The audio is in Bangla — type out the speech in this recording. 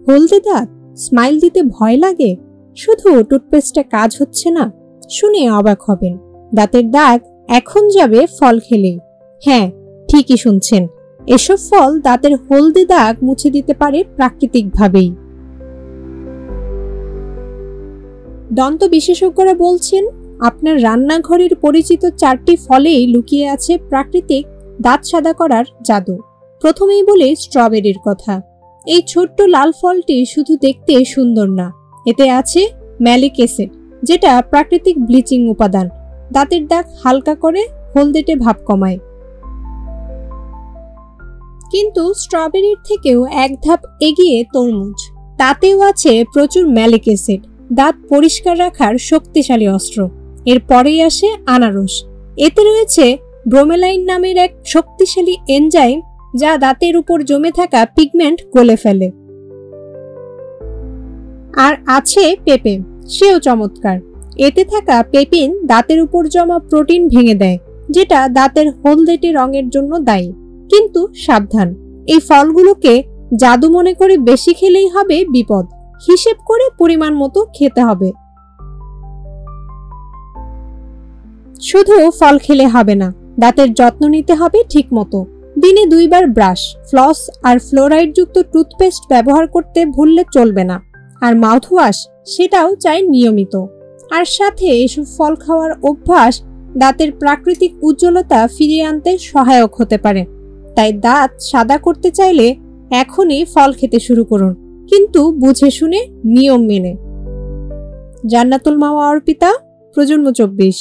হলদে দাঁত, স্মাইল দিতে ভয় লাগে, শুধু টুথপেস্টে কাজ হচ্ছে না? শুনে অবাক হবেন, দাঁতের দাগ এখন যাবে ফল খেলেই। হ্যাঁ, ঠিকই শুনছেন, এসব ফল দাঁতের হলদে দাগ মুছে দিতে পারে প্রাকৃতিকভাবেই। দন্ত বিশেষজ্ঞরা বলছেন, আপনার রান্নাঘরের পরিচিত 4টি ফলেই লুকিয়ে আছে প্রাকৃতিক দাঁত সাদা করার জাদু। প্রথমেই বলি স্ট্রবেরির কথা। এই ছোট্ট লাল ফলটি শুধু দেখতে সুন্দর না, এতে আছে ম্যালিক অ্যাসিড, যেটা প্রাকৃতিক ব্লিচিং উপাদান, দাঁতের দাগ হালকা করে, হলদেটে ভাব কমায়। কিন্তু স্ট্রবেরির থেকেও এক ধাপ এগিয়ে তরমুজ, তাতেও আছে প্রচুর ম্যালিক অ্যাসিড, দাঁত পরিষ্কার রাখার শক্তিশালী অস্ত্র। এরপরেই আসে আনারস, এতে রয়েছে ব্রোমেলাইন নামের এক শক্তিশালী এনজাইম, যা দাঁতের উপর জমে থাকা পিগমেন্ট গলে ফেলে। আর আছে পেঁপে, সেও চমৎকার, এতে থাকা পেপিন দাঁতের উপর জমা প্রোটিন ভেঙে দেয়, যেটা দাঁতের হলদেটে রঙের জন্য দায়ী। কিন্তু সাবধান, এই ফলগুলোকে জাদু মনে করে বেশি খেলেই হবে বিপদ, হিসেব করে পরিমাণ মতো খেতে হবে। শুধু ফল খেলে হবে না, দাঁতের যত্ন নিতে হবে ঠিক মতো। দিনে 2 বার ব্রাশ, ফ্লস আর ফ্লোরাইড যুক্ত টুথপেস্ট ব্যবহার করতে ভুললে চলবে না। আর মাউথওয়াশ, সেটাও চাই নিয়মিত। আর সাথে এসব ফল খাওয়ার অভ্যাস দাঁতের প্রাকৃতিক উজ্জ্বলতা ফিরিয়ে আনতে সহায়ক হতে পারে। তাই দাঁত সাদা করতে চাইলে এখনই ফল খেতে শুরু করুন, কিন্তু বুঝে শুনে, নিয়ম মেনে। জান্নাতুল মাওয়া অর্পিতা, প্রজন্ম 24।